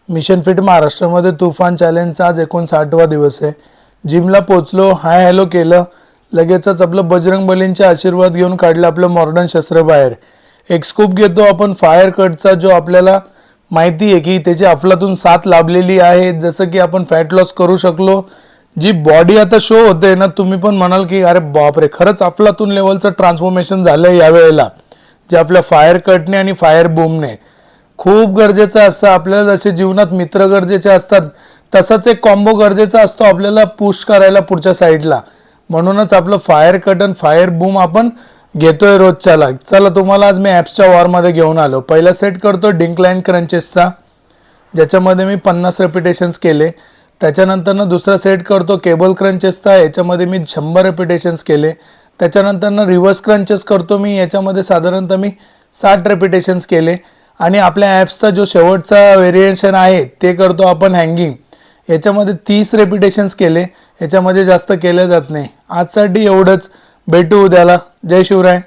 Mission fit महाराष्ट्रामध्ये तुफान चॅलेंजचा आज 59वा दिवस आहे. जिमला पोचलो, हाय हॅलो केलं, लगेचच आपलं बजरंगबलींचे आशीर्वाद घेऊन काढलं आपलं मॉडर्न शस्त्र बाहेर. एक स्कूप घेतो आपण फायर कटचा, जो आपल्याला माहिती आहे की त्याची अफलातून साथ लाभलेली आहे. जसं की आपण फॅट लॉस करू शकलो, जी बॉडी आता शो होते ना, तुम्ही पण म्हणाल की अरे बापरे, खरंच अफलातून लेवलचं ट्रान्सफॉर्मेशन झालं यावेळेला, जे आपल्या फायर कटने आणि फायर बूमने. खूप गरजेचं असतं आपल्याला. जसे जीवनात मित्र गरजेचे असतात, तसाच एक कॉम्बो गरजेचा असतो आपल्याला पुश करायला पुढच्या साईडला. म्हणूनच आपलं फायर कट आणि फायर बूम आपण घेतोय रोजच्याला. चला, तुम्हाला आज मी ॲप्सच्या वॉरमध्ये घेऊन आलो. पहिला सेट करतो डिंक्लाइन क्रंचेसचा, ज्याच्यामध्ये मी 50 रेपिटेशन्स केले. त्याच्यानंतरनं दुसरा सेट करतो केबल क्रंचेसचा, याच्यामध्ये मी 100 रेपिटेशन्स केले. त्याच्यानंतरनं रिव्हर्स क्रंचेस करतो मी, याच्यामध्ये साधारणतः मी 60 रेपिटेशन्स केले. आणि आपल्या ॲप्सचा जो शेवटचा व्हेरिएशन आहे ते करतो आपण हँगिंग, याच्यामध्ये 30 रेपिटेशन्स केले. याच्यामध्ये जास्त केले जात नाही. आजसाठी एवढंच. भेटू उद्याला. जय शिवराय.